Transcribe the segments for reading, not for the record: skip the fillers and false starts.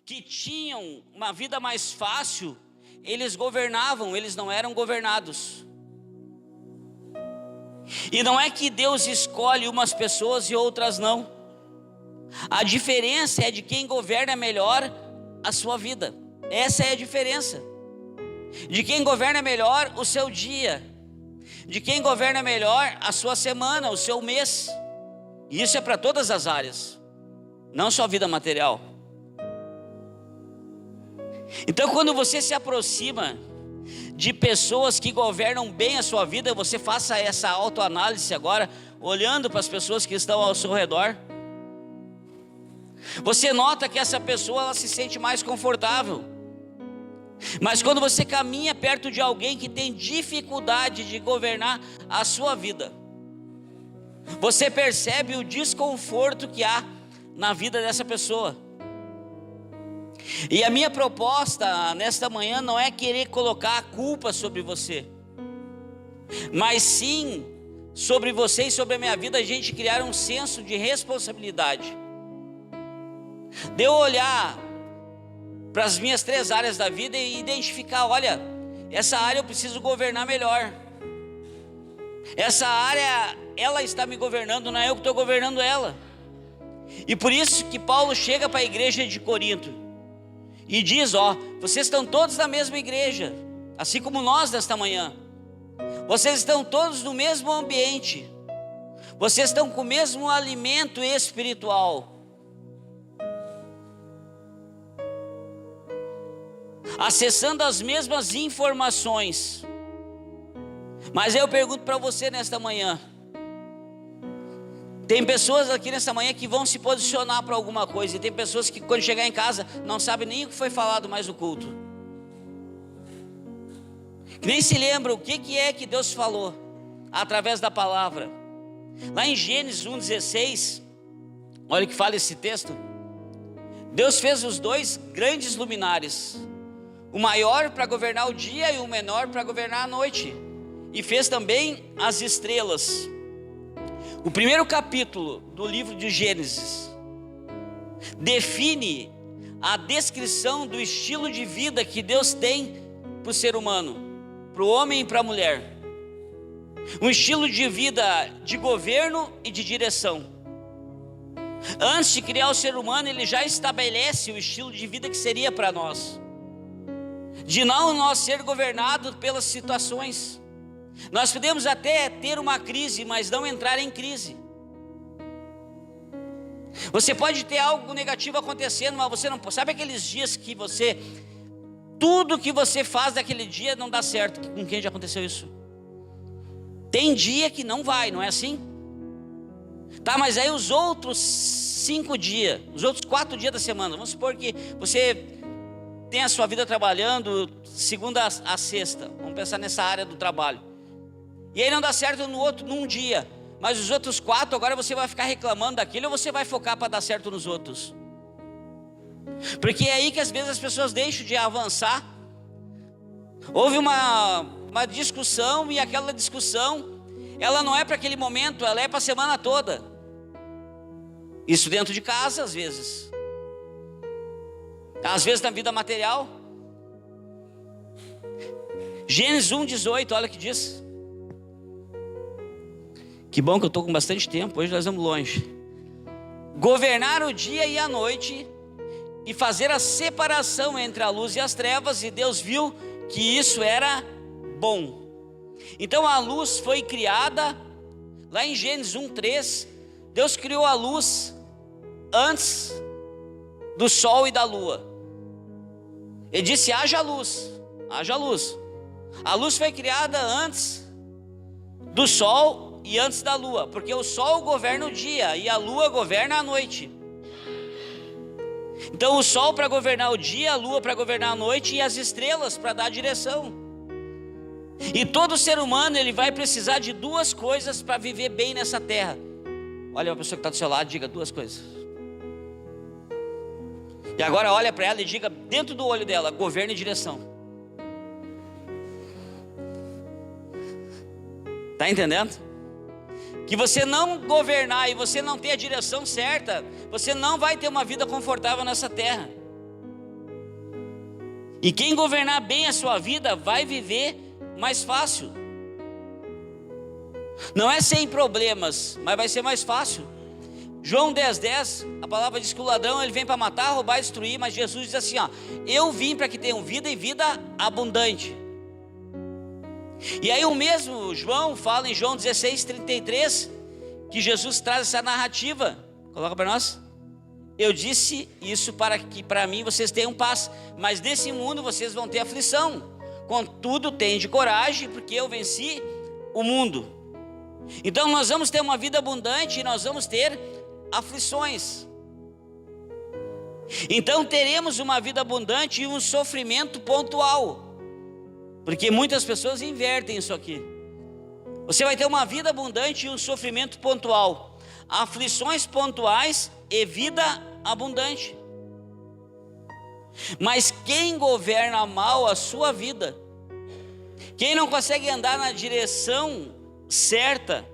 que tinham uma vida mais fácil, eles governavam, eles não eram governados. E não é que Deus escolhe umas pessoas e outras não. A diferença é de quem governa melhor a sua vida. Essa é a diferença. De quem governa melhor o seu dia, de quem governa melhor a sua semana, o seu mês. E isso é para todas as áreas, não só a vida material. Então, quando você se aproxima de pessoas que governam bem a sua vida, você faça essa autoanálise agora, olhando para as pessoas que estão ao seu redor. Você nota que essa pessoa, ela se sente mais confortável. Mas quando você caminha perto de alguém que tem dificuldade de governar a sua vida, você percebe o desconforto que há na vida dessa pessoa. E a minha proposta nesta manhã não é querer colocar a culpa sobre você, mas sim sobre você e sobre a minha vida, a gente criar um senso de responsabilidade. De eu olhar para as minhas 3 áreas da vida e identificar, olha, essa área eu preciso governar melhor. Essa área, ela está me governando, não é eu que estou governando ela. E por isso que Paulo chega para a igreja de Corinto e diz, vocês estão todos na mesma igreja, assim como nós nesta manhã. Vocês estão todos no mesmo ambiente. Vocês estão com o mesmo alimento espiritual. Acessando as mesmas informações. Mas eu pergunto para você nesta manhã, tem pessoas aqui nesta manhã que vão se posicionar para alguma coisa, e tem pessoas que quando chegar em casa não sabem nem o que foi falado mais no culto, que nem se lembram o que é que Deus falou através da palavra. Lá em Gênesis 1:16, olha o que fala esse texto. Deus fez os 2 grandes luminares, o maior para governar o dia e o menor para governar a noite, e fez também as estrelas. O primeiro capítulo do livro de Gênesis define a descrição do estilo de vida que Deus tem para o ser humano, para o homem e para a mulher. Um estilo de vida de governo e de direção. Antes de criar o ser humano, ele já estabelece o estilo de vida que seria para nós. De não nós ser governados pelas situações. Nós podemos até ter uma crise, mas não entrar em crise. Você pode ter algo negativo acontecendo, mas você não sabe aqueles dias que tudo que você faz daquele dia não dá certo. Com quem já aconteceu isso? Tem dia que não vai, não é assim? Tá, mas aí os outros 5 dias, os outros 4 dias da semana, vamos supor que você tem a sua vida trabalhando segunda a sexta, vamos pensar nessa área do trabalho. E aí não dá certo num dia, mas os outros 4, agora você vai ficar reclamando daquilo, ou você vai focar para dar certo nos outros? Porque é aí que às vezes as pessoas deixam de avançar. Houve uma discussão, e aquela discussão, ela não é para aquele momento, ela é para a semana toda. Isso dentro de casa às vezes na vida material. Gênesis 1:18, olha o que diz. Que bom que eu estou com bastante tempo, hoje nós vamos longe. Governar o dia e a noite, e fazer a separação entre a luz e as trevas, e Deus viu que isso era bom. Então a luz foi criada, lá em Gênesis 1:3, Deus criou a luz antes do sol e da lua. Ele disse: haja luz, haja luz. A luz foi criada antes do sol e antes da lua, porque o sol governa o dia e a lua governa a noite. Então o sol para governar o dia, a lua para governar a noite, e as estrelas para dar direção. E todo ser humano, ele vai precisar de 2 coisas para viver bem nessa terra. Olha a pessoa que está do seu lado, diga 2 coisas. E agora olha para ela e diga dentro do olho dela: governo e direção. Está entendendo? Que você não governar e você não ter a direção certa, você não vai ter uma vida confortável nessa terra. E quem governar bem a sua vida vai viver mais fácil. Não é sem problemas, mas vai ser mais fácil. João 10:10, a palavra diz que o ladrão ele vem para matar, roubar e destruir, mas Jesus diz assim, ó: eu vim para que tenham vida e vida abundante. E aí o mesmo João fala em João 16:33, que Jesus traz essa narrativa. Coloca para nós. Eu disse isso para que para mim vocês tenham paz, mas nesse mundo vocês vão ter aflição. Contudo, tende coragem, porque eu venci o mundo. Então nós vamos ter uma vida abundante e nós vamos ter aflições. Então teremos uma vida abundante e um sofrimento pontual, porque muitas pessoas invertem isso aqui. Você vai ter uma vida abundante e um sofrimento pontual, aflições pontuais e vida abundante. Mas quem governa mal a sua vida, quem não consegue andar na direção certa,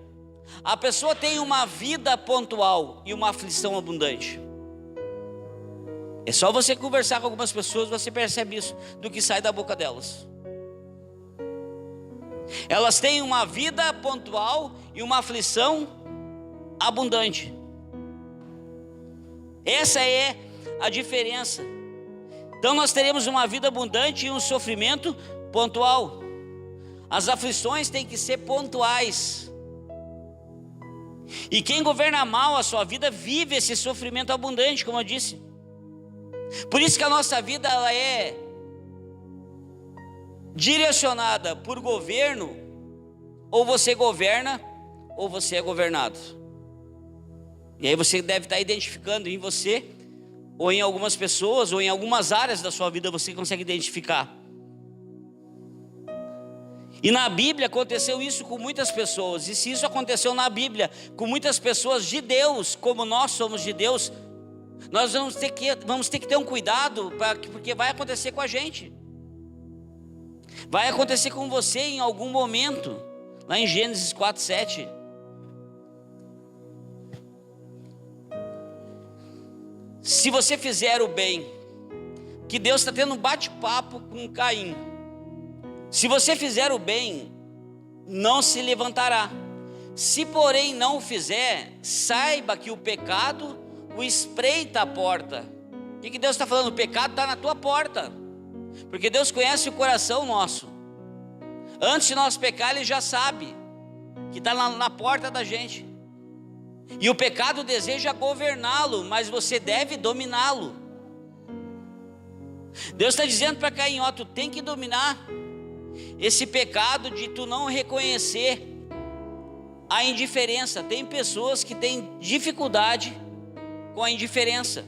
a pessoa tem uma vida pontual e uma aflição abundante. É só você conversar com algumas pessoas, você percebe isso, do que sai da boca delas. Elas têm uma vida pontual e uma aflição abundante. Essa é a diferença. Então nós teremos uma vida abundante e um sofrimento pontual. As aflições têm que ser pontuais. E quem governa mal a sua vida vive esse sofrimento abundante, como eu disse. Por isso que a nossa vida ela é direcionada por governo. Ou você governa, ou você é governado. E aí você deve estar identificando em você, ou em algumas pessoas, ou em algumas áreas da sua vida você consegue identificar. E na Bíblia aconteceu isso com muitas pessoas. E se isso aconteceu na Bíblia com muitas pessoas de Deus, como nós somos de Deus, nós vamos ter que ter um cuidado, porque vai acontecer com a gente. Vai acontecer com você em algum momento. Lá em Gênesis 4:7. Se você fizer o bem, que Deus está tendo um bate-papo com Caim. Se você fizer o bem, não se levantará. Se porém não o fizer, saiba que o pecado o espreita à porta. O que Deus está falando? O pecado está na tua porta. Porque Deus conhece o coração nosso. Antes de nós pecar, Ele já sabe que está na porta da gente. E o pecado deseja governá-lo, mas você deve dominá-lo. Deus está dizendo para Caim, ó, tu tem que dominar esse pecado de tu não reconhecer a indiferença. Tem pessoas que têm dificuldade com a indiferença.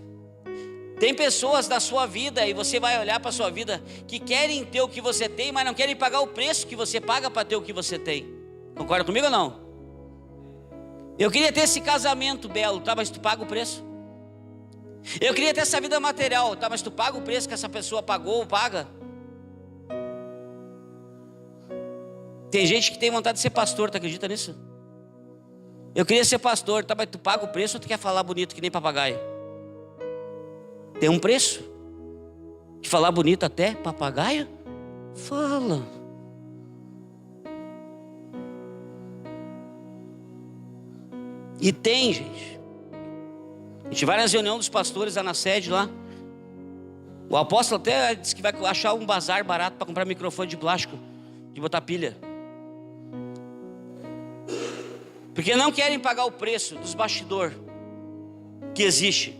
Tem pessoas na sua vida, e você vai olhar para a sua vida, que querem ter o que você tem, mas não querem pagar o preço que você paga para ter o que você tem. Concorda comigo ou não? Eu queria ter esse casamento belo, tá? Mas tu paga o preço. Eu queria ter essa vida material, tá? Mas tu paga o preço que essa pessoa pagou ou paga. Tem gente que tem vontade de ser pastor, tu acredita nisso? Eu queria ser pastor, tá? Mas tu paga o preço ou tu quer falar bonito que nem papagaio? Tem um preço. De falar bonito até papagaio? Fala. E tem, gente. A gente vai nas reuniões dos pastores lá na sede lá. O apóstolo até disse que vai achar um bazar barato para comprar microfone de plástico, de botar pilha. Porque não querem pagar o preço dos bastidores que existe.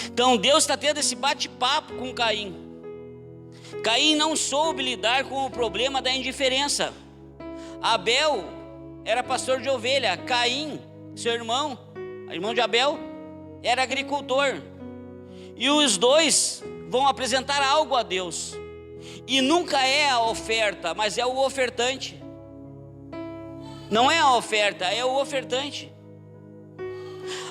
Então Deus está tendo esse bate-papo com Caim. Caim não soube lidar com o problema da indiferença. Abel era pastor de ovelha. Caim, seu irmão de Abel, era agricultor. E os dois vão apresentar algo a Deus. E nunca é a oferta, mas é o ofertante. Não é a oferta, é o ofertante.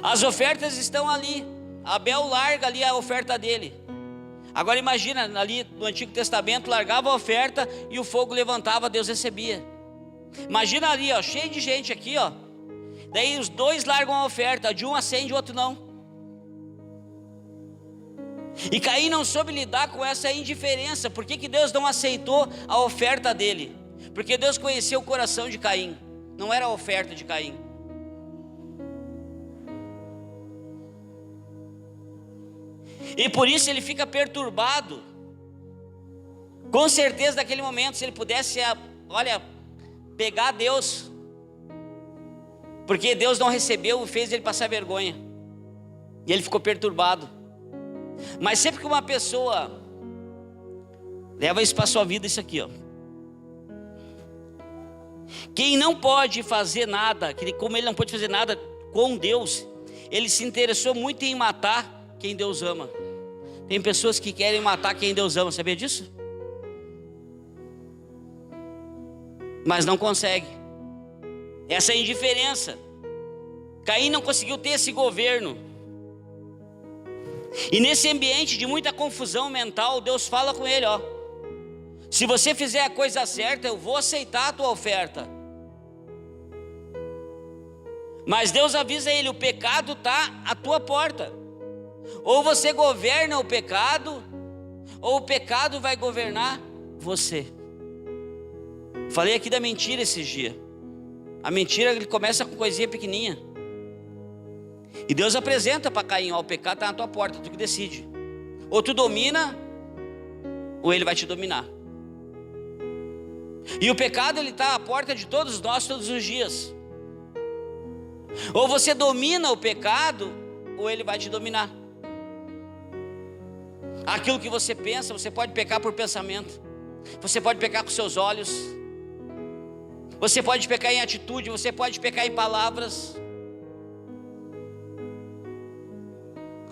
As ofertas estão ali. Abel larga ali a oferta dele. Agora imagina, ali no Antigo Testamento, largava a oferta e o fogo levantava, Deus recebia. Imagina ali, ó, cheio de gente aqui, ó. Daí os dois largam a oferta, de um acende, o outro não. E Caim não soube lidar com essa indiferença. Por que Deus não aceitou a oferta dele? Porque Deus conheceu o coração de Caim, não era a oferta de Caim. E por isso ele fica perturbado. Com certeza naquele momento, se ele pudesse, pegar Deus, porque Deus não recebeu e fez ele passar vergonha, e ele ficou perturbado. Mas sempre que uma pessoa leva isso para a sua vida, isso aqui, ó. Quem não pode fazer nada, como ele não pode fazer nada com Deus, ele se interessou muito em matar quem Deus ama. Tem pessoas que querem matar quem Deus ama, sabia disso? Mas não consegue. Essa é a indiferença. Caim não conseguiu ter esse governo. E nesse ambiente de muita confusão mental, Deus fala com ele, ó: se você fizer a coisa certa, eu vou aceitar a tua oferta. Mas Deus avisa ele: o pecado está à tua porta. Ou você governa o pecado, ou o pecado vai governar você. Falei aqui da mentira esses dias. A mentira, ele começa com coisinha pequenininha. E Deus apresenta para Caim: ó, o pecado está na tua porta, tu que decide. Ou tu domina, ou ele vai te dominar. E o pecado, ele está à porta de todos nós todos os dias. Ou você domina o pecado, ou ele vai te dominar. Aquilo que você pensa, você pode pecar por pensamento, você pode pecar com seus olhos, você pode pecar em atitude, você pode pecar em palavras.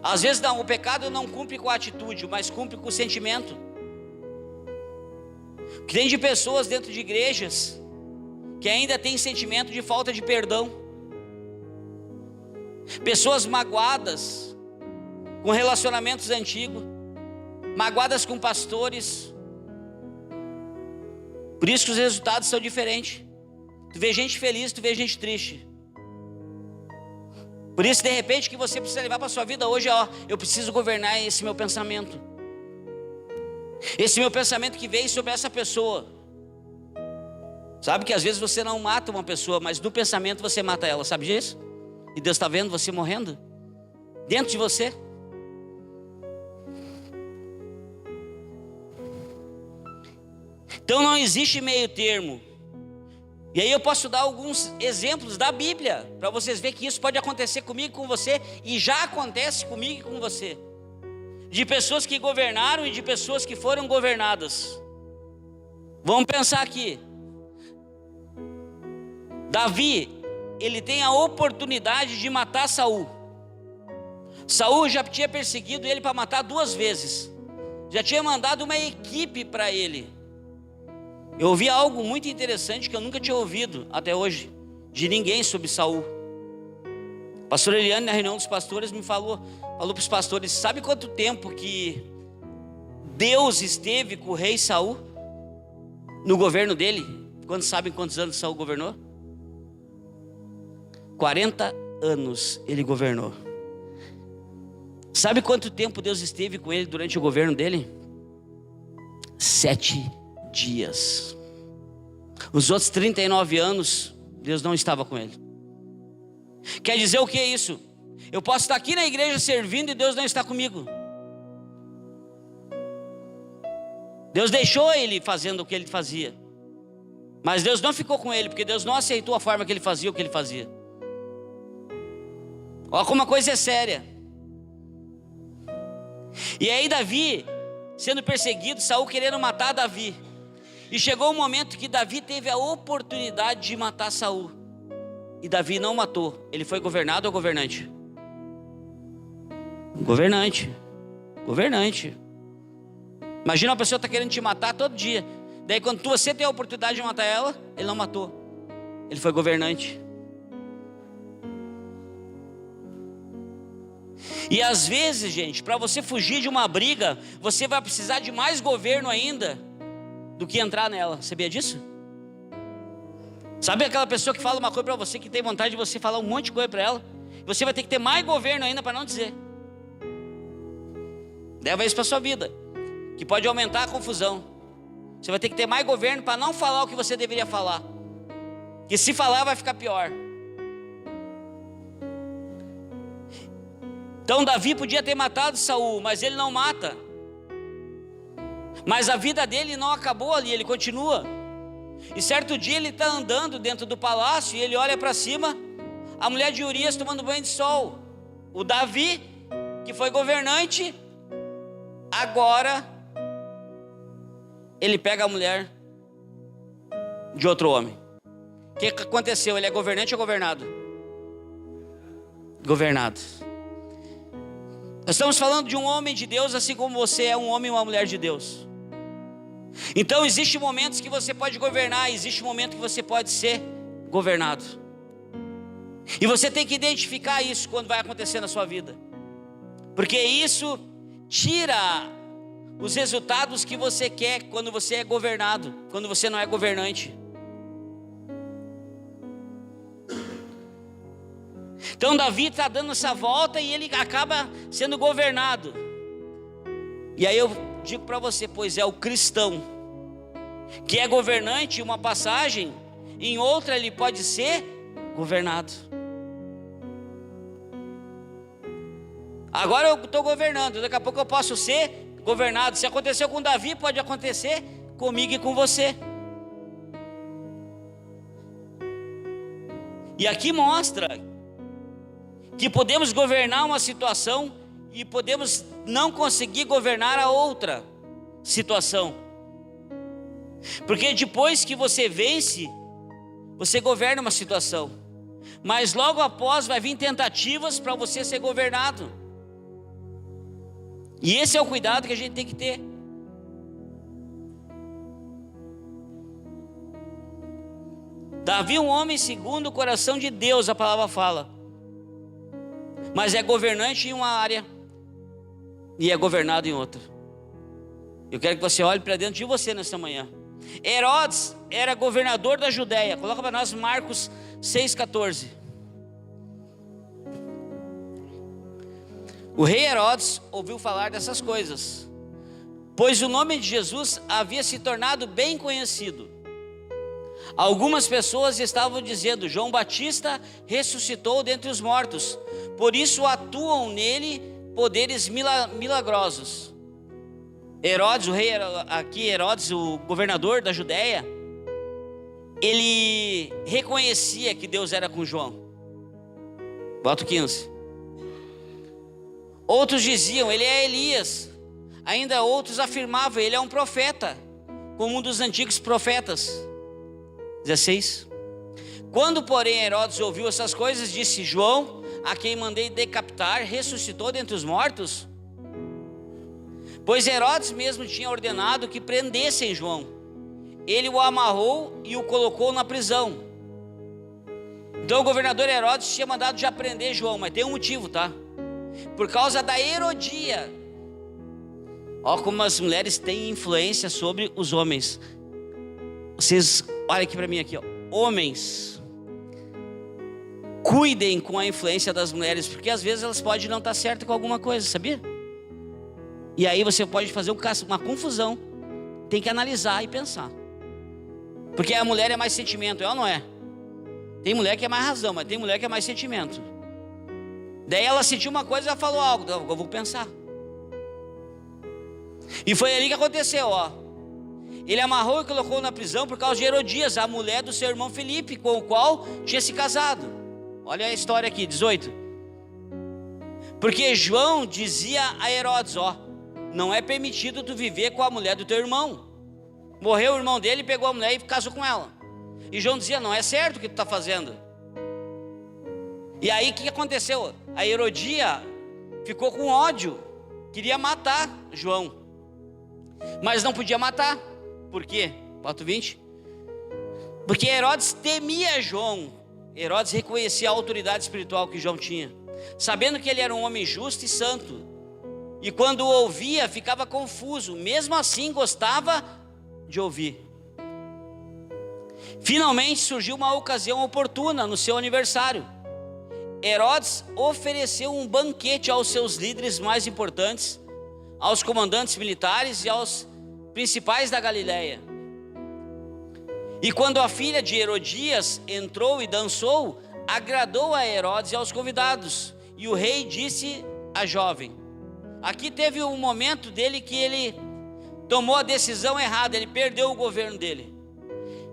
Às vezes não, o pecado não cumpre com a atitude, mas cumpre com o sentimento. Que tem de pessoas dentro de igrejas que ainda tem sentimento de falta de perdão. Pessoas magoadas com relacionamentos antigos, magoadas com pastores. Por isso que os resultados são diferentes. Tu vê gente feliz, tu vê gente triste. Por isso, de repente, que você precisa levar para a sua vida hoje, ó: eu preciso governar esse meu pensamento. Esse meu pensamento que veio sobre essa pessoa. Sabe que às vezes você não mata uma pessoa, mas no pensamento você mata ela, sabe disso? E Deus está vendo você morrendo dentro de você. Então não existe meio termo. E aí eu posso dar alguns exemplos da Bíblia, para vocês verem que isso pode acontecer comigo e com você, e já acontece comigo e com você. De pessoas que governaram e de pessoas que foram governadas. Vamos pensar aqui. Davi, ele tem a oportunidade de matar Saul. Saul já tinha perseguido ele para matar 2 vezes. Já tinha mandado uma equipe para ele. Eu ouvi algo muito interessante que eu nunca tinha ouvido até hoje, de ninguém, sobre Saul. A pastora Eliane, na reunião dos pastores, me falou para os pastores: sabe quanto tempo que Deus esteve com o rei Saul no governo dele? Quantos sabem quantos anos Saul governou? 40 anos ele governou. Sabe quanto tempo Deus esteve com ele durante o governo dele? 7 dias. Os outros 39 anos, Deus não estava com ele. Quer dizer o que é isso? Eu posso estar aqui na igreja servindo e Deus não está comigo. Deus deixou ele fazendo o que ele fazia, mas Deus não ficou com ele, porque Deus não aceitou a forma que ele fazia o que ele fazia. Olha como a coisa é séria. E aí Davi sendo perseguido, Saul querendo matar Davi. E chegou um momento que Davi teve a oportunidade de matar Saul. E Davi não matou. Ele foi governado ou governante? Governante. Governante. Imagina uma pessoa que está querendo te matar todo dia. Daí quando você tem a oportunidade de matar ela, ele não matou. Ele foi governante. E às vezes, gente, para você fugir de uma briga, você vai precisar de mais governo ainda do que entrar nela. Sabia disso? Sabe aquela pessoa que fala uma coisa para você, que tem vontade de você falar um monte de coisa para ela? Você vai ter que ter mais governo ainda para não dizer. Leva isso para a sua vida, que pode aumentar a confusão. Você vai ter que ter mais governo para não falar o que você deveria falar, que se falar vai ficar pior. Então Davi podia ter matado Saul, mas ele não mata. Mas a vida dele não acabou ali, ele continua. E certo dia ele está andando dentro do palácio e ele olha para cima, a mulher de Urias tomando banho de sol. O Davi, que foi governante, agora ele pega a mulher de outro homem. O que aconteceu? Ele é governante ou governado? Governado. Nós estamos falando de um homem de Deus, assim como você é um homem e uma mulher de Deus. Então existem momentos que você pode governar, existe um momento que você pode ser governado. E você tem que identificar isso quando vai acontecer na sua vida, porque isso tira os resultados que você quer quando você é governado, quando você não é governante. Então Davi está dando essa volta e ele acaba sendo governado. E aí eu digo para você, pois é o cristão que é governante em uma passagem, em outra ele pode ser governado. Agora eu estou governando, daqui a pouco eu posso ser governado. Se aconteceu com Davi, pode acontecer comigo e com você. E aqui mostra que podemos governar uma situação e podemos não conseguir governar a outra situação. Porque depois que você vence, você governa uma situação, mas logo após vai vir tentativas para você ser governado. E esse é o cuidado que a gente tem que ter. Davi, um homem segundo o coração de Deus, a palavra fala, mas é governante em uma área e é governado em outra. Eu quero que você olhe para dentro de você nessa manhã. Herodes era governador da Judéia. Coloca para nós Marcos 6,14. O rei Herodes ouviu falar dessas coisas, pois o nome de Jesus havia se tornado bem conhecido. Algumas pessoas estavam dizendo: João Batista ressuscitou dentre os mortos, por isso atuam nele poderes milagrosos. Herodes, o rei aqui, Herodes, o governador da Judéia, ele reconhecia que Deus era com João. Bota o 15. Outros diziam: ele é Elias. Ainda outros afirmavam: ele é um profeta, como um dos antigos profetas. 16. Quando, porém, Herodes ouviu essas coisas, disse: João, a quem mandei decapitar, ressuscitou dentre os mortos? Pois Herodes mesmo tinha ordenado que prendessem João. Ele o amarrou e o colocou na prisão. Então o governador Herodes tinha mandado já prender João, mas tem um motivo, tá? Por causa da Herodia. Ó, como as mulheres têm influência sobre os homens. Vocês, olha aqui para mim aqui, ó. Homens, cuidem com a influência das mulheres, porque às vezes elas podem não estar certas com alguma coisa, sabia? E aí você pode fazer uma confusão. Tem que analisar e pensar, porque a mulher é mais sentimento, é ou não é? Tem mulher que é mais razão, mas tem mulher que é mais sentimento. Daí ela sentiu uma coisa e ela falou algo, então eu vou pensar. E foi ali que aconteceu, ó. Ele amarrou e colocou na prisão por causa de Herodias, a mulher do seu irmão Filipe, com o qual tinha se casado. Olha a história aqui, 18. Porque João dizia a Herodes: ó, não é permitido tu viver com a mulher do teu irmão. Morreu o irmão dele, pegou a mulher e casou com ela. E João dizia: não é certo o que tu está fazendo. E aí o que aconteceu? A Herodia ficou com ódio, queria matar João, mas não podia matar. Por quê? Pato 20. Porque Herodes temia João. Herodes reconhecia a autoridade espiritual que João tinha, sabendo que ele era um homem justo e santo. E quando o ouvia, ficava confuso. Mesmo assim, gostava de ouvir. Finalmente surgiu uma ocasião oportuna no seu aniversário. Herodes ofereceu um banquete aos seus líderes mais importantes, aos comandantes militares e aos principais da Galileia. E quando a filha de Herodias entrou e dançou, agradou a Herodes e aos convidados. E o rei disse à jovem: aqui teve um momento dele que ele tomou a decisão errada, ele perdeu o governo dele.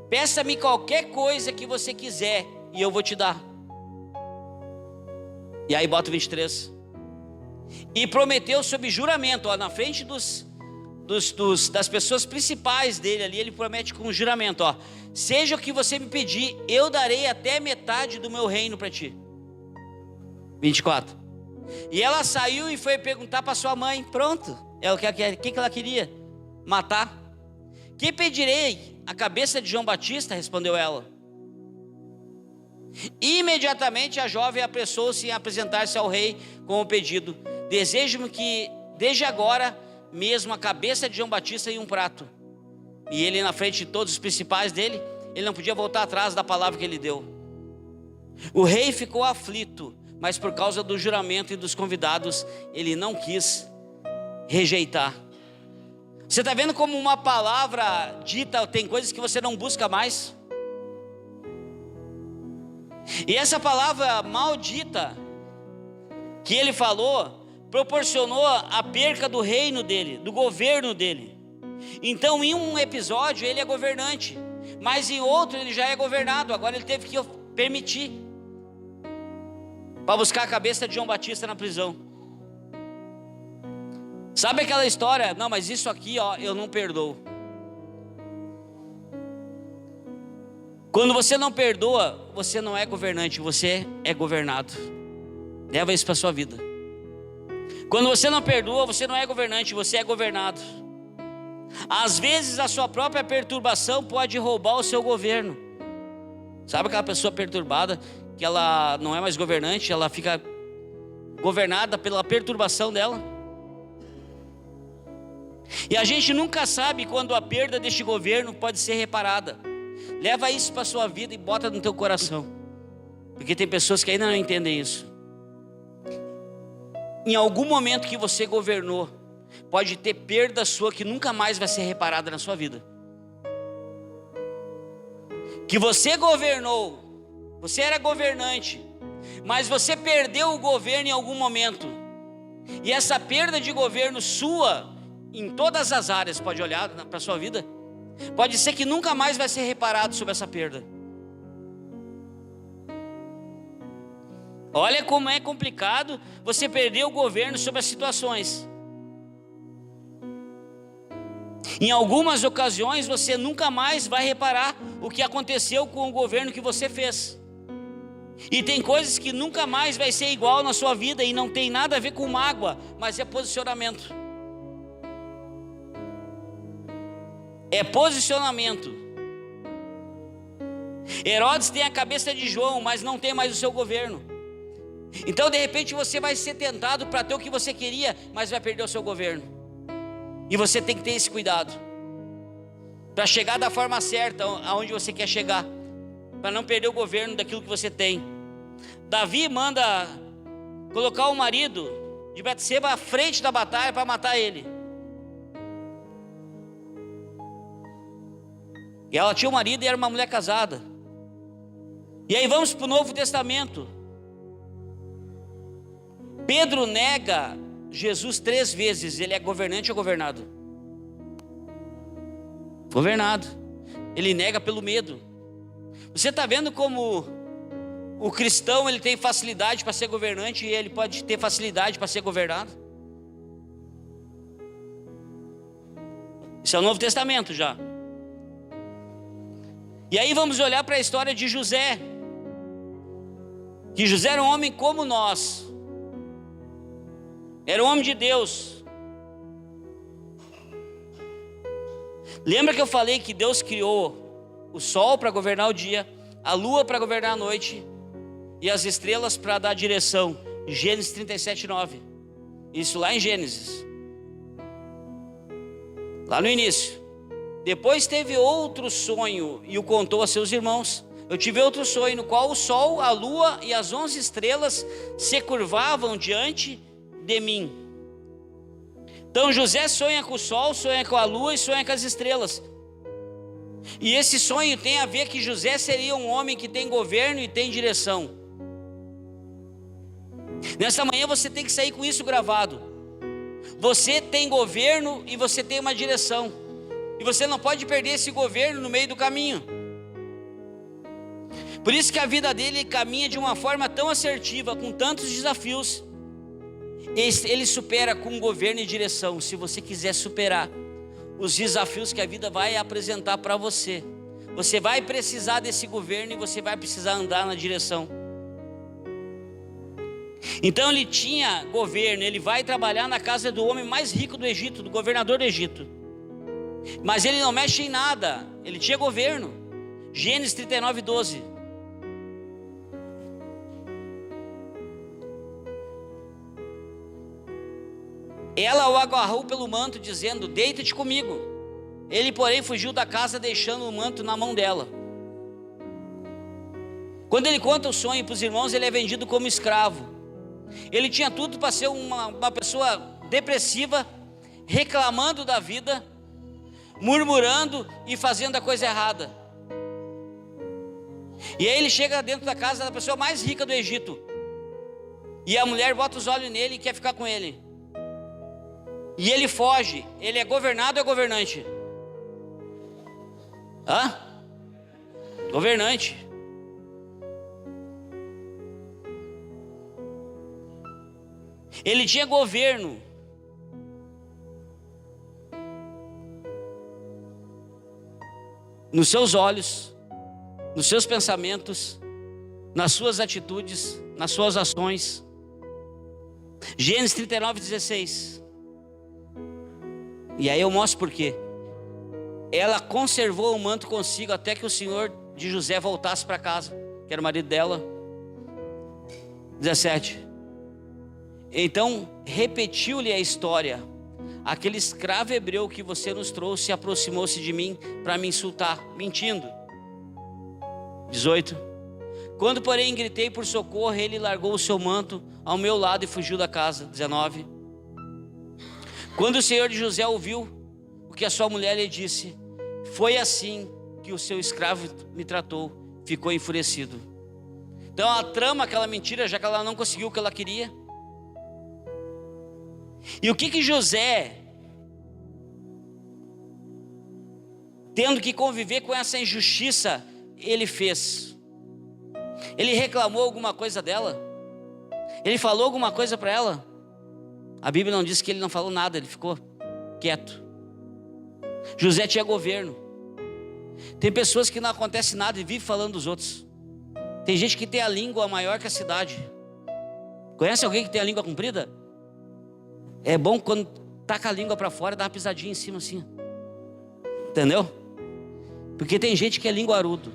Peça-me qualquer coisa que você quiser e eu vou te dar. E aí bota o 23. E prometeu sob juramento, ó, na frente das pessoas principais dele ali, ele promete com juramento, ó: seja o que você me pedir, eu darei até metade do meu reino para ti. 24. E ela saiu e foi perguntar para sua mãe. Pronto, é o que ela queria? Matar. Que pedirei? A cabeça de João Batista, respondeu ela. Imediatamente a jovem apressou-se em apresentar-se ao rei com o pedido: desejo-me que desde agora mesmo a cabeça de João Batista em um prato. E ele, na frente de todos os principais dele, ele não podia voltar atrás da palavra que ele deu. O rei ficou aflito, mas por causa do juramento e dos convidados, ele não quis rejeitar. Você está vendo como uma palavra dita tem coisas que você não busca mais? E essa palavra maldita que ele falou proporcionou a perca do reino dele, do governo dele. Então, em um episódio ele é governante, mas em outro ele já é governado. Agora ele teve que permitir para buscar a cabeça de João Batista na prisão. Sabe aquela história? Não, mas isso aqui, ó, eu não perdoo. Quando você não perdoa, você não é governante, você é governado. Leva isso para a sua vida. Quando você não perdoa, você não é governante, você é governado. Às vezes a sua própria perturbação pode roubar o seu governo. Sabe aquela pessoa perturbada, que ela não é mais governante, ela fica governada pela perturbação dela? E a gente nunca sabe quando a perda deste governo pode ser reparada. Leva isso para a sua vida e bota no teu coração, porque tem pessoas que ainda não entendem isso. Em algum momento que você governou, pode ter perda sua que nunca mais vai ser reparada na sua vida. Que você governou, você era governante, mas você perdeu o governo em algum momento. E essa perda de governo sua, em todas as áreas, pode olhar para a sua vida, pode ser que nunca mais vai ser reparado sobre essa perda. Olha como é complicado você perder o governo sobre as situações. Em algumas ocasiões você nunca mais vai reparar o que aconteceu com o governo que você fez. E tem coisas que nunca mais vai ser igual na sua vida e não tem nada a ver com mágoa, mas é posicionamento. É posicionamento. Herodes tem a cabeça de João, mas não tem mais o seu governo. Então de repente você vai ser tentado para ter o que você queria, mas vai perder o seu governo. E você tem que ter esse cuidado para chegar da forma certa aonde você quer chegar, para não perder o governo daquilo que você tem. Davi manda colocar o marido de Betseba à frente da batalha para matar ele. E ela tinha um marido e era uma mulher casada. E aí vamos para o Novo Testamento. Pedro nega Jesus 3 vezes. Ele é governante ou governado? Governado. Ele nega pelo medo. Você está vendo como o cristão ele tem facilidade para ser governante e ele pode ter facilidade para ser governado? Isso é o Novo Testamento já. E aí vamos olhar para a história de José. Que José era um homem como nós. Era um homem de Deus. Lembra que eu falei que Deus criou o sol para governar o dia, a lua para governar a noite e as estrelas para dar direção? Gênesis 37:9. Isso lá em Gênesis, lá no início. Depois teve outro sonho e o contou a seus irmãos. Eu tive outro sonho no qual o sol, a lua e as 11 estrelas se curvavam diante de mim. Então José sonha com o sol, sonha com a lua e sonha com as estrelas. E esse sonho tem a ver que José seria um homem que tem governo e tem direção. Nessa manhã você tem que sair com isso gravado. Você tem governo e você tem uma direção. E você não pode perder esse governo no meio do caminho. Por isso que a vida dele caminha de uma forma tão assertiva, com tantos desafios. Ele supera com governo e direção. Se você quiser superar os desafios que a vida vai apresentar para você, você vai precisar desse governo e você vai precisar andar na direção. Então ele tinha governo, ele vai trabalhar na casa do homem mais rico do Egito, do governador do Egito. Mas ele não mexe em nada, ele tinha governo. Gênesis 39, 12. Ela o agarrou pelo manto, dizendo: deita-te comigo. Ele, porém, fugiu da casa, deixando o manto na mão dela. Quando ele conta o sonho para os irmãos, ele é vendido como escravo. Ele tinha tudo para ser uma pessoa depressiva, reclamando da vida, murmurando e fazendo a coisa errada. E aí ele chega dentro da casa da pessoa mais rica do Egito, e a mulher bota os olhos nele e quer ficar com ele. E ele foge. Ele é governado ou é governante? Hã? Governante. Ele tinha governo. Nos seus olhos, nos seus pensamentos, nas suas atitudes, nas suas ações. Gênesis 39, 16. E aí eu mostro por quê. Ela conservou o manto consigo até que o senhor de José voltasse para casa, que era o marido dela. 17. Então repetiu-lhe a história: aquele escravo hebreu que você nos trouxe aproximou-se de mim para me insultar, mentindo. 18. Quando, porém, gritei por socorro, ele largou o seu manto ao meu lado e fugiu da casa. 19. Quando o senhor de José ouviu o que a sua mulher lhe disse, foi assim que o seu escravo me tratou, ficou enfurecido. Então ela trama aquela mentira, já que ela não conseguiu o que ela queria. E o que José, tendo que conviver com essa injustiça, ele fez? Ele reclamou alguma coisa dela? Ele falou alguma coisa para ela? A Bíblia não diz que ele não falou nada, ele ficou quieto. José tinha governo. Tem pessoas que não acontece nada e vivem falando dos outros. Tem gente que tem a língua maior que a cidade. Conhece alguém que tem a língua comprida? É bom quando taca a língua para fora, dá uma pisadinha em cima assim. Entendeu? Porque tem gente que é linguarudo.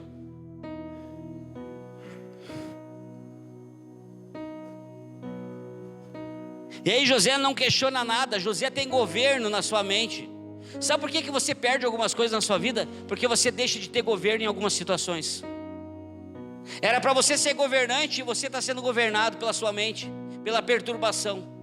E aí José não questiona nada. José tem governo na sua mente. Sabe por que você perde algumas coisas na sua vida? Porque você deixa de ter governo em algumas situações. Era para você ser governante e você está sendo governado pela sua mente, pela perturbação.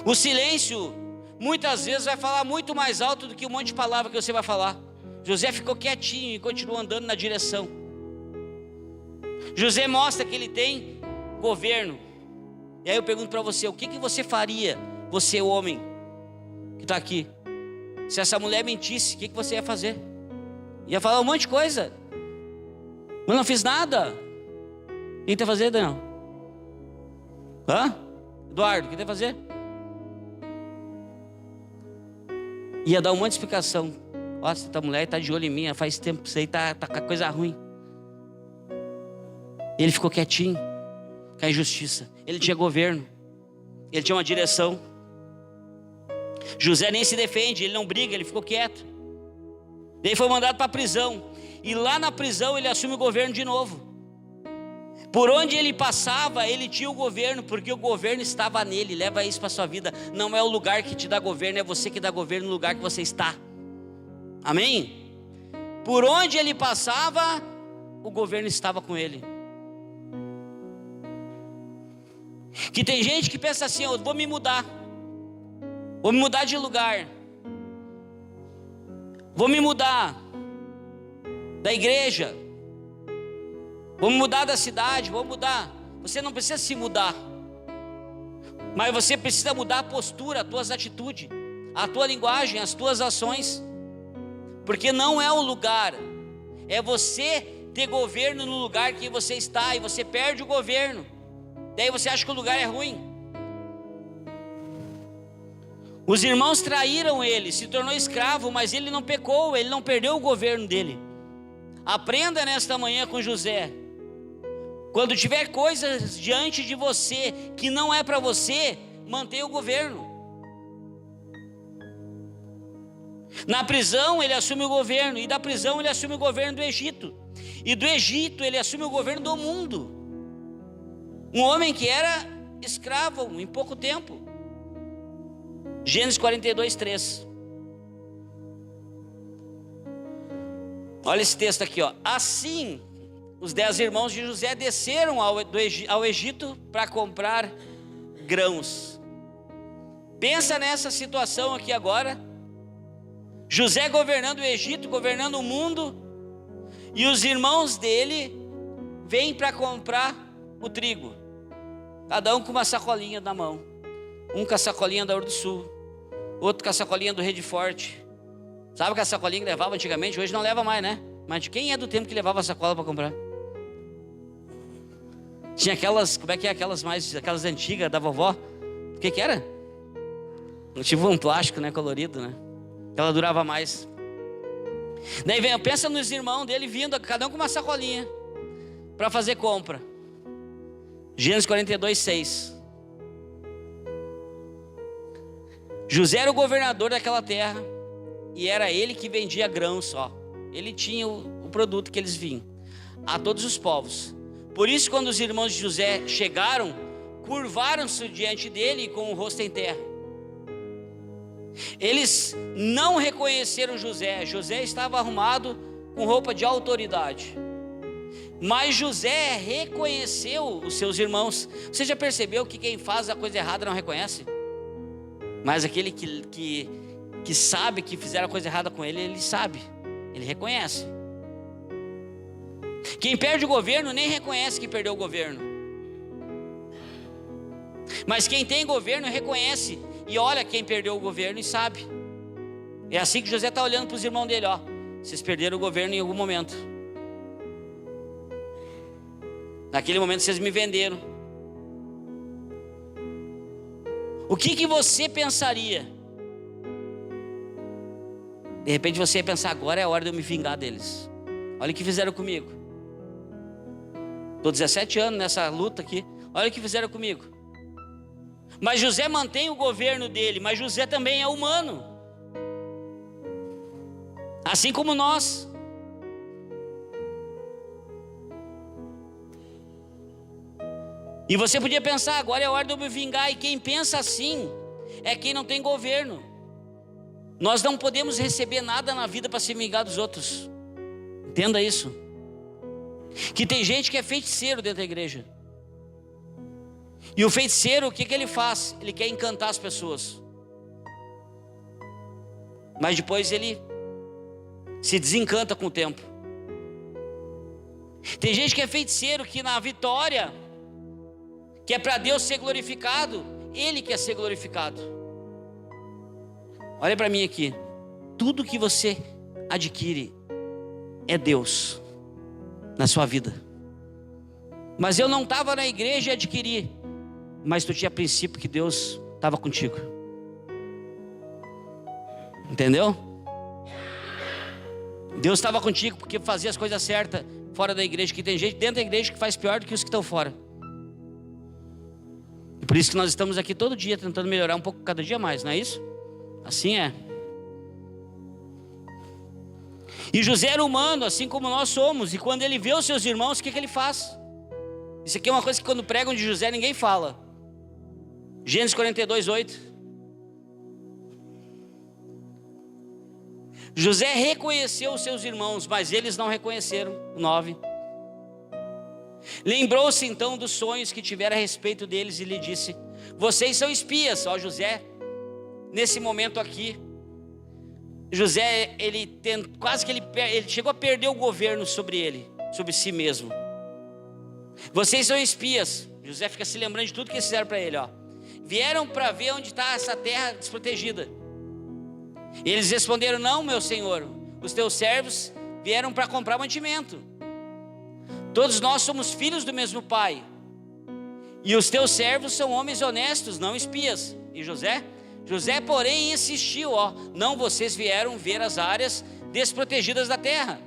O silêncio muitas vezes vai falar muito mais alto do que um monte de palavras que você vai falar. José ficou quietinho e continuou andando na direção. José mostra que ele tem governo. E aí eu pergunto para você: o que você faria, você homem que está aqui, se essa mulher mentisse? O que você ia fazer? Ia falar um monte de coisa, mas não fiz nada. O que você ia fazer, Daniel? Eduardo, o que você ia fazer? Ia dar um monte de explicação. Ó, essa mulher está de olho em mim, faz tempo, isso aí tá com coisa ruim. Ele ficou quietinho com a injustiça. Ele tinha governo, ele tinha uma direção. José nem se defende, ele não briga, ele ficou quieto. Daí foi mandado para a prisão. E lá na prisão ele assume o governo de novo. Por onde ele passava, ele tinha o governo, porque o governo estava nele. Leva isso para a sua vida. Não é o lugar que te dá governo, é você que dá governo no lugar que você está. Amém? Por onde ele passava, o governo estava com ele. Que tem gente que pensa assim: eu vou me mudar, Vou me mudar de lugar. Vou me mudar da igreja. Vou me mudar da cidade, vou mudar. Você não precisa se mudar, mas você precisa mudar a postura, as tuas atitudes, a tua linguagem, as tuas ações. Porque não é o lugar, é você ter governo no lugar que você está, e você perde o governo. Daí você acha que o lugar é ruim. Os irmãos traíram ele, se tornou escravo, mas ele não pecou, ele não perdeu o governo dele. Aprenda nesta manhã com José. Quando tiver coisas diante de você que não é para você, mantenha o governo. Na prisão ele assume o governo, e da prisão ele assume o governo do Egito, e do Egito ele assume o governo do mundo. Um homem que era escravo em pouco tempo. Gênesis 42, 3. Olha esse texto aqui, ó. Assim, os 10 irmãos de José desceram ao Egito para comprar grãos. Pensa nessa situação aqui agora. José governando o Egito, governando o mundo, e os irmãos dele vêm para comprar o trigo, cada um com uma sacolinha na mão. Um com a sacolinha da Ouro do Sul, outro com a sacolinha do Rede Forte. Sabe que a sacolinha que levava antigamente? Hoje não leva mais, né? Mas de quem é do tempo que levava a sacola para comprar? Tinha aquelas, como é que é? Aquelas antigas da vovó. O que era? Tipo um plástico, né? Colorido, né? Ela durava mais. Daí vem, pensa nos irmãos dele vindo, cada um com uma sacolinha para fazer compra. Gênesis 42, 6. José era o governador daquela terra, e era ele que vendia grãos, ó. Ele tinha o produto que eles vinham a todos os povos. Por isso, quando os irmãos de José chegaram, curvaram-se diante dele com o rosto em terra. Eles não reconheceram José. José estava arrumado com roupa de autoridade, mas José reconheceu os seus irmãos. Você já percebeu que quem faz a coisa errada não reconhece? Mas aquele que sabe que fizeram a coisa errada com ele, ele sabe, ele reconhece. Quem perde o governo nem reconhece que perdeu o governo, mas quem tem governo reconhece e olha quem perdeu o governo e sabe. É assim que José está olhando para os irmãos dele, ó. Vocês perderam o governo em algum momento. Naquele momento vocês me venderam. O que você pensaria? De repente você ia pensar, agora é a hora de eu me vingar deles. Olha o que fizeram comigo. Estou 17 anos nessa luta aqui. Olha o que fizeram comigo. Mas José mantém o governo dele, mas José também é humano, assim como nós. E você podia pensar, agora é a hora de eu me vingar. E quem pensa assim é quem não tem governo. Nós não podemos receber nada na vida para se vingar dos outros. Entenda isso. Que tem gente que é feiticeiro dentro da igreja. E o feiticeiro, o que ele faz? Ele quer encantar as pessoas, mas depois ele se desencanta com o tempo. Tem gente que é feiticeiro, que na vitória, que é para Deus ser glorificado, ele quer ser glorificado. Olha para mim aqui. Tudo que você adquire é Deus na sua vida. Mas eu não estava na igreja e adquiri, mas tu tinha princípio que Deus estava contigo. Entendeu? Deus estava contigo porque fazia as coisas certas fora da igreja. Que tem gente dentro da igreja que faz pior do que os que estão fora. E por isso que nós estamos aqui todo dia tentando melhorar um pouco, cada dia mais, não é isso? Assim é. E José era humano, assim como nós somos. E quando ele vê os seus irmãos, o que ele faz? Isso aqui é uma coisa que quando pregam de José ninguém fala. Gênesis 42, 8. José reconheceu os seus irmãos, mas eles não reconheceram. 9. Lembrou-se então dos sonhos que tivera a respeito deles e lhe disse: vocês são espias. Ó, José nesse momento aqui, José, ele chegou a perder o governo sobre si mesmo. Vocês são espias. José fica se lembrando de tudo que eles fizeram para ele, ó. Vieram para ver onde está essa terra desprotegida. E eles responderam: não, meu senhor, os teus servos vieram para comprar mantimento. Todos nós somos filhos do mesmo pai, e os teus servos são homens honestos, não espias. E José, porém, insistiu, ó: não, vocês vieram ver as áreas desprotegidas da terra.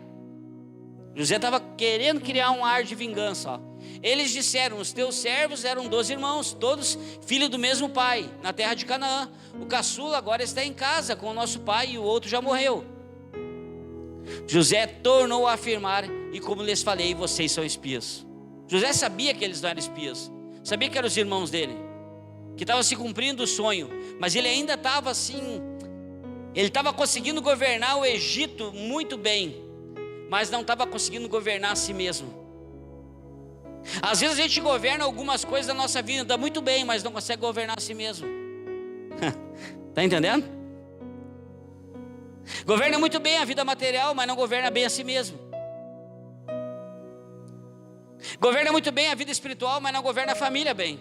José estava querendo criar um ar de vingança, ó. Eles disseram: os teus servos eram 12 irmãos, todos filhos do mesmo pai, na terra de Canaã. O caçula agora está em casa com o nosso pai, e o outro já morreu. José tornou a afirmar: e como lhes falei, vocês são espias. José sabia que eles não eram espias, sabia que eram os irmãos dele, que estavam se cumprindo o sonho, mas ele ainda estava assim, ele estava conseguindo governar o Egito muito bem, mas não estava conseguindo governar a si mesmo. Às vezes a gente governa algumas coisas da nossa vida muito bem, mas não consegue governar a si mesmo. Está entendendo? Governa muito bem a vida material, mas não governa bem a si mesmo. Governa muito bem a vida espiritual, mas não governa a família bem.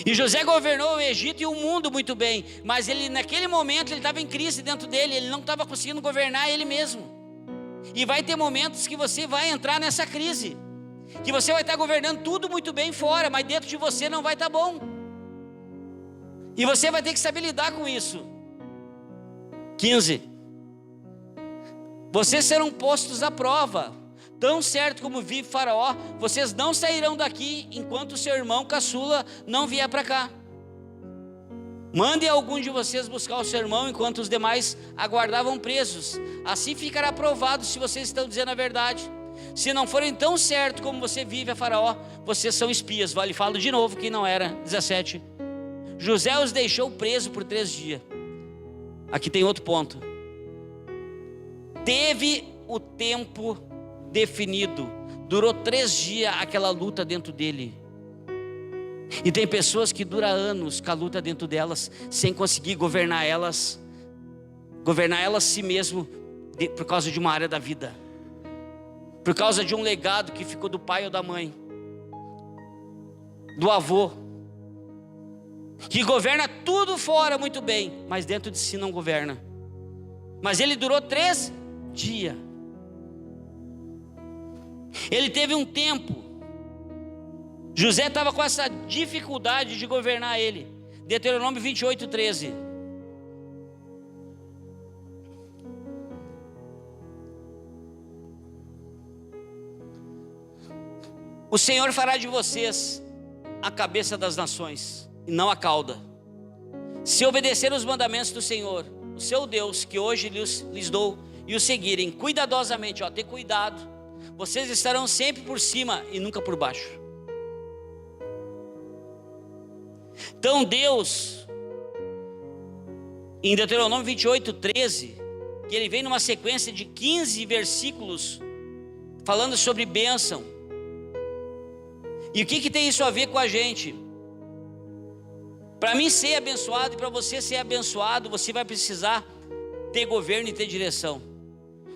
E José governou o Egito e o mundo muito bem, mas ele, naquele momento, ele estava em crise dentro dele, ele não estava conseguindo governar ele mesmo. E vai ter momentos que você vai entrar nessa crise, que você vai estar governando tudo muito bem fora, mas dentro de você não vai estar bom, e você vai ter que saber lidar com isso. 15. Vocês serão postos à prova, tão certo como vive Faraó, vocês não sairão daqui enquanto o seu irmão caçula não vier para cá. Mande algum de vocês buscar o seu irmão enquanto os demais aguardavam presos. Assim ficará provado se vocês estão dizendo a verdade. Se não forem tão certo como você vive a Faraó, vocês são espias. Vale, falo de novo quem não era. 17. José os deixou presos por 3 dias. Aqui tem outro ponto. Teve o tempo definido. Durou 3 dias aquela luta dentro dele. E tem pessoas que duram anos com a luta dentro delas, sem conseguir governar elas si mesmo, por causa de uma área da vida, por causa de um legado que ficou do pai ou da mãe, do avô, que governa tudo fora muito bem, mas dentro de si não governa. Mas ele durou 3 dias. Ele teve um tempo. José estava com essa dificuldade de governar ele. Deuteronômio 28, 13. O Senhor fará de vocês a cabeça das nações, e não a cauda. Se obedecer os mandamentos do Senhor, o seu Deus, que hoje lhes dou, e o seguirem cuidadosamente, ter cuidado, vocês estarão sempre por cima e nunca por baixo. Então Deus, em Deuteronômio 28, 13, que ele vem numa sequência de 15 versículos falando sobre bênção. E o que tem isso a ver com a gente? Para mim ser abençoado e para você ser abençoado, você vai precisar ter governo e ter direção.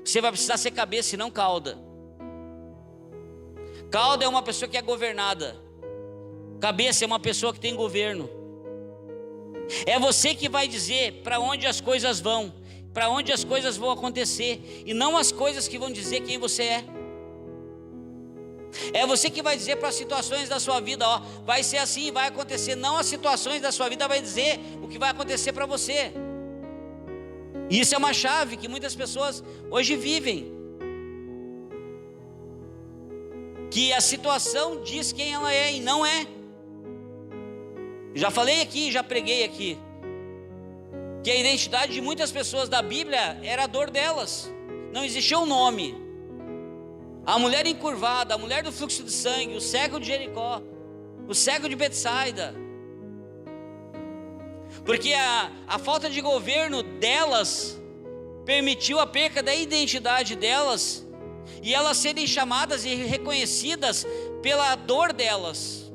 Você vai precisar ser cabeça e não cauda. Cauda é uma pessoa que é governada. Cabeça é uma pessoa que tem governo. É você que vai dizer para onde as coisas vão, para onde as coisas vão acontecer, e não as coisas que vão dizer quem você é. É você que vai dizer para as situações da sua vida, vai ser assim, vai acontecer. Não as situações da sua vida vai dizer o que vai acontecer para você. E isso é uma chave que muitas pessoas hoje vivem, que a situação diz quem ela é e não é. Já falei aqui, já preguei aqui, que a identidade de muitas pessoas da Bíblia era a dor delas. Não existia um nome. A mulher encurvada, a mulher do fluxo de sangue, o cego de Jericó, o cego de Betsaida. Porque a falta de governo delas permitiu a perca da identidade delas, e elas serem chamadas e reconhecidas pela dor delas.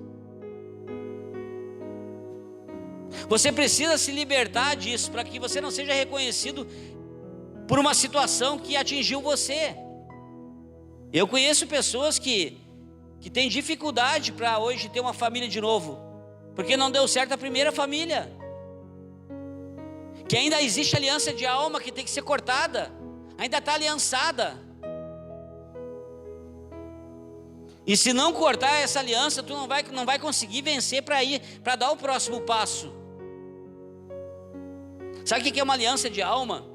Você precisa se libertar disso, para que você não seja reconhecido por uma situação que atingiu você. Eu conheço pessoas que têm dificuldade para hoje ter uma família de novo, porque não deu certo a primeira família, que ainda existe aliança de alma que tem que ser cortada, ainda está aliançada. E se não cortar essa aliança, tu não vai conseguir vencer para dar o próximo passo. Sabe o que é uma aliança de alma?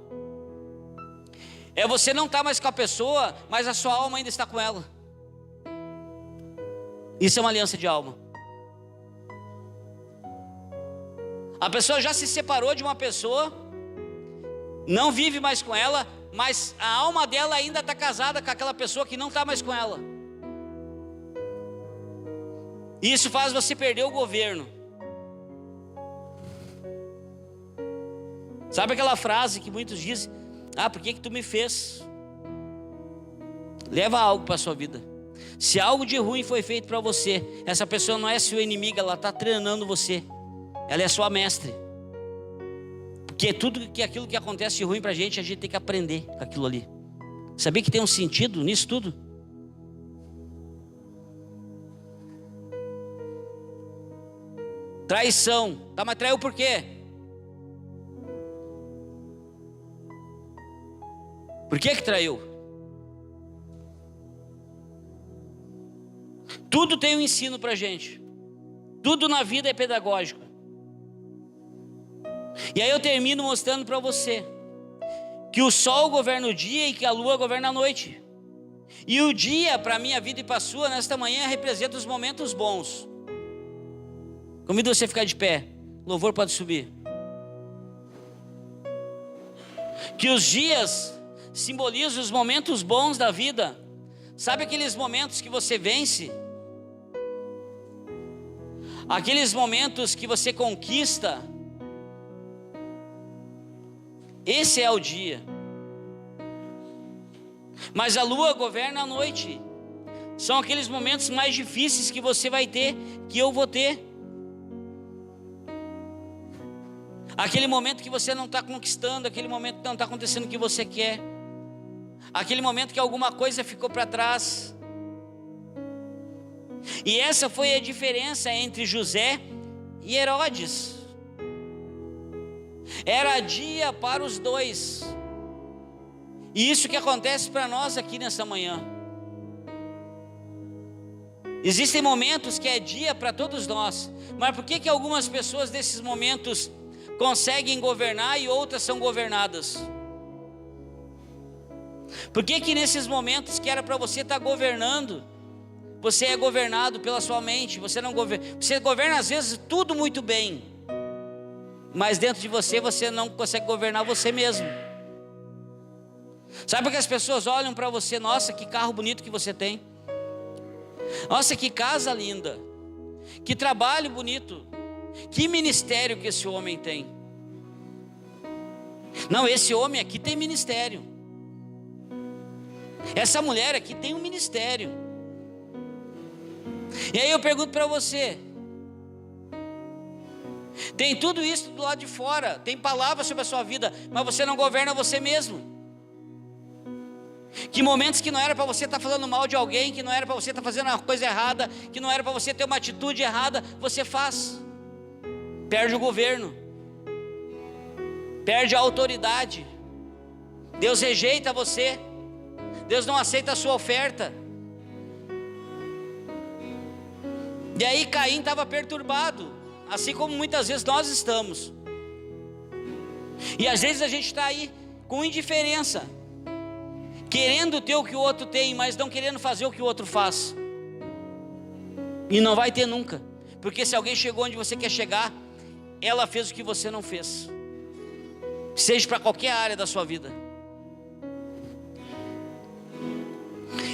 É você não estar mais com a pessoa, mas a sua alma ainda está com ela. Isso é uma aliança de alma. A pessoa já se separou de uma pessoa, não vive mais com ela, mas a alma dela ainda está casada com aquela pessoa que não está mais com ela. Isso faz você perder o governo. Sabe aquela frase que muitos dizem: ah, por que tu me fez? Leva algo para a sua vida. Se algo de ruim foi feito para você, essa pessoa não é sua inimiga, ela está treinando você. Ela é sua mestre. Porque aquilo que acontece de ruim para a gente tem que aprender com aquilo ali. Sabia que tem um sentido nisso tudo? Traição. Tá, mas traiu por quê? Por que traiu? Tudo tem um ensino pra gente. Tudo na vida é pedagógico. E aí eu termino mostrando para você que o sol governa o dia e que a lua governa a noite. E o dia, para a minha vida e para a sua, nesta manhã, representa os momentos bons. Convido você a ficar de pé. Louvor pode subir. Que os dias simbolizam os momentos bons da vida. Sabe aqueles momentos que você vence? Aqueles momentos que você conquista? Esse é o dia. Mas a lua governa a noite. São aqueles momentos mais difíceis que você vai ter, que eu vou ter. Aquele momento que você não está conquistando, aquele momento que não está acontecendo o que você quer, aquele momento que alguma coisa ficou para trás. E essa foi a diferença entre José e Herodes. Era dia para os dois. E isso que acontece para nós aqui nessa manhã. Existem momentos que é dia para todos nós. Mas por que algumas pessoas desses momentos conseguem governar e outras são governadas? Por que nesses momentos que era para você estar governando, você é governado pela sua mente? Você não governa. Você governa às vezes tudo muito bem, mas dentro de você não consegue governar você mesmo. Sabe que as pessoas olham para você: nossa, que carro bonito que você tem, nossa, que casa linda, que trabalho bonito, que ministério que esse homem tem. Não, esse homem aqui tem ministério, essa mulher aqui tem um ministério. E aí eu pergunto para você: tem tudo isso do lado de fora, tem palavras sobre a sua vida, mas você não governa você mesmo. Que momentos que não era para você estar falando mal de alguém, que não era para você estar fazendo uma coisa errada, que não era para você ter uma atitude errada, você faz. Perde o governo, perde a autoridade. Deus rejeita você, Deus não aceita a sua oferta. E aí Caim estava perturbado, assim como muitas vezes nós estamos. E às vezes a gente está aí com indiferença, querendo ter o que o outro tem, mas não querendo fazer o que o outro faz. E não vai ter nunca, porque se alguém chegou onde você quer chegar, ela fez o que você não fez, seja para qualquer área da sua vida.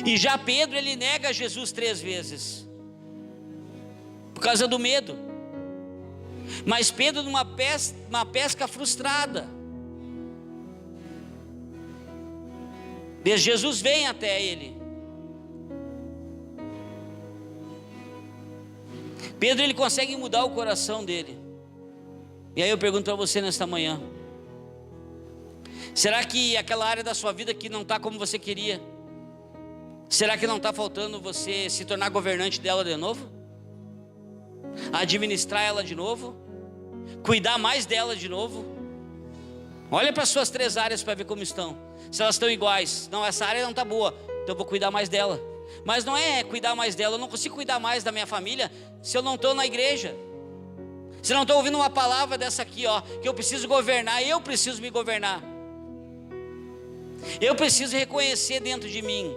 E já Pedro, ele nega Jesus 3 vezes, por causa do medo. Mas Pedro, numa pesca frustrada, Jesus vem até ele. Pedro, ele consegue mudar o coração dele. E aí eu pergunto para você nesta manhã: será que aquela área da sua vida que não está como você queria, será que não está faltando você se tornar governante dela de novo? Administrar ela de novo? Cuidar mais dela de novo? Olha para as suas 3 áreas para ver como estão. Se elas estão iguais. Não, essa área não está boa, então eu vou cuidar mais dela. Mas não é cuidar mais dela. Eu não consigo cuidar mais da minha família se eu não estou na igreja, se eu não estou ouvindo uma palavra dessa aqui, ó, que eu preciso governar. Eu preciso me governar. Eu preciso reconhecer dentro de mim.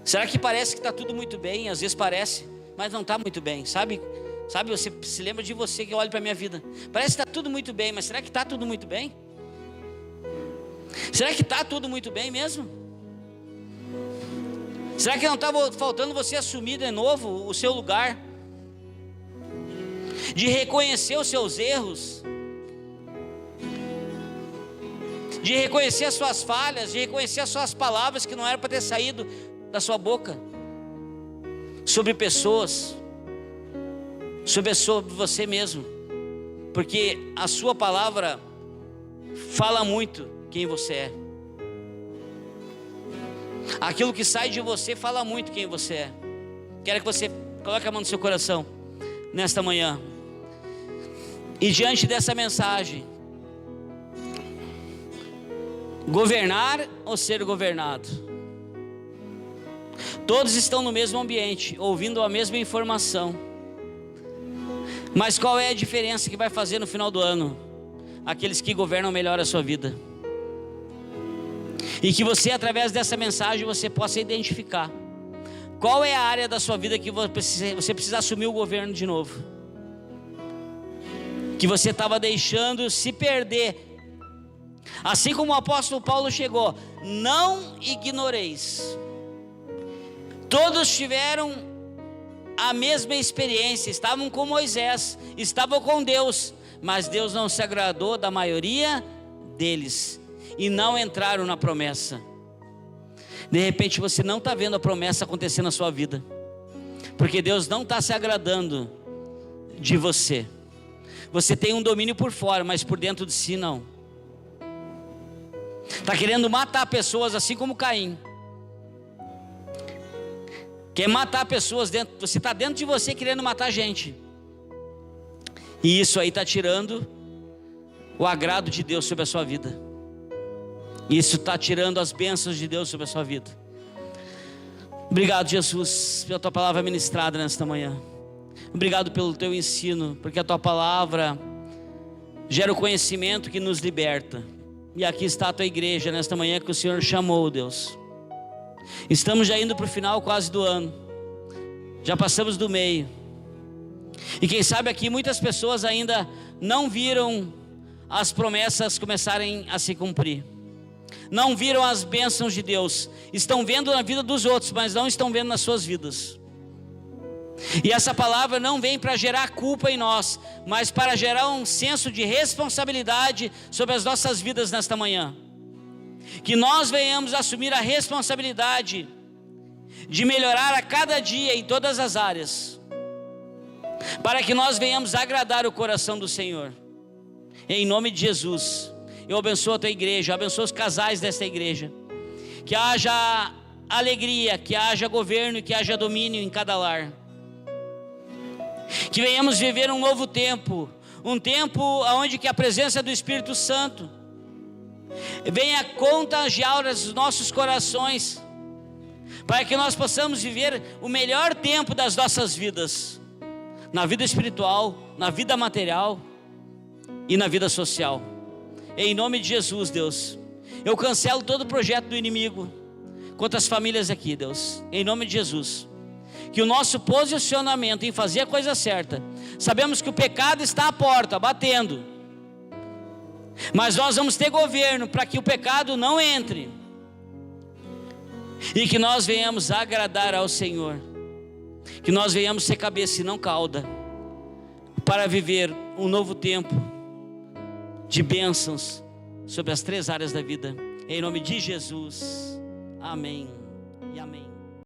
Será que parece que está tudo muito bem? Às vezes parece, mas não está muito bem, sabe? Você se lembra de você que olha para a minha vida. Parece que está tudo muito bem, mas será que está tudo muito bem? Será que está tudo muito bem mesmo? Será que não está faltando você assumir de novo o seu lugar? De reconhecer os seus erros? De reconhecer as suas falhas? De reconhecer as suas palavras que não eram para ter saído da sua boca? Sobre pessoas, sobre você mesmo, porque a sua palavra fala muito quem você é. Aquilo que sai de você fala muito quem você é. Quero que você coloque a mão no seu coração nesta manhã, e diante dessa mensagem: governar ou ser governado? Todos estão no mesmo ambiente, ouvindo a mesma informação, mas qual é a diferença que vai fazer no final do ano? Aqueles que governam melhor a sua vida. E que você, através dessa mensagem, você possa identificar qual é a área da sua vida que você precisa assumir o governo de novo, que você estava deixando se perder. Assim como o apóstolo Paulo chegou: não ignoreis. Todos tiveram a mesma experiência, estavam com Moisés, estavam com Deus, mas Deus não se agradou da maioria deles e não entraram na promessa. De repente você não está vendo a promessa acontecer na sua vida, porque Deus não está se agradando de você. Você tem um domínio por fora, mas por dentro de si não. Está querendo matar pessoas, assim como Caim. Quer matar pessoas dentro. Você está dentro de você querendo matar gente. E isso aí está tirando o agrado de Deus sobre a sua vida. Isso está tirando as bênçãos de Deus sobre a sua vida. Obrigado, Jesus, pela tua palavra ministrada nesta manhã. Obrigado pelo teu ensino, porque a tua palavra gera o conhecimento que nos liberta. E aqui está a tua igreja nesta manhã que o Senhor chamou, Deus. Estamos já indo para o final quase do ano. Já passamos do meio. E quem sabe aqui muitas pessoas ainda não viram as promessas começarem a se cumprir. Não viram as bênçãos de Deus. Estão vendo na vida dos outros, mas não estão vendo nas suas vidas. E essa palavra não vem para gerar culpa em nós, mas para gerar um senso de responsabilidade sobre as nossas vidas nesta manhã. Que nós venhamos assumir a responsabilidade de melhorar a cada dia em todas as áreas, para que nós venhamos agradar o coração do Senhor. Em nome de Jesus, eu abençoo a tua igreja, abençoo os casais desta igreja. Que haja alegria, que haja governo e que haja domínio em cada lar. Que venhamos viver um novo tempo, um tempo onde que a presença do Espírito Santo venha contagiar os nossos corações, para que nós possamos viver o melhor tempo das nossas vidas, na vida espiritual, na vida material e na vida social. Em nome de Jesus, Deus, eu cancelo todo projeto do inimigo contra as famílias aqui, Deus, em nome de Jesus. Que o nosso posicionamento em fazer a coisa certa, sabemos que o pecado está à porta, batendo, mas nós vamos ter governo para que o pecado não entre, e que nós venhamos agradar ao Senhor, que nós venhamos ser cabeça e não cauda, para viver um novo tempo de bênçãos sobre as 3 áreas da vida, em nome de Jesus, amém e amém.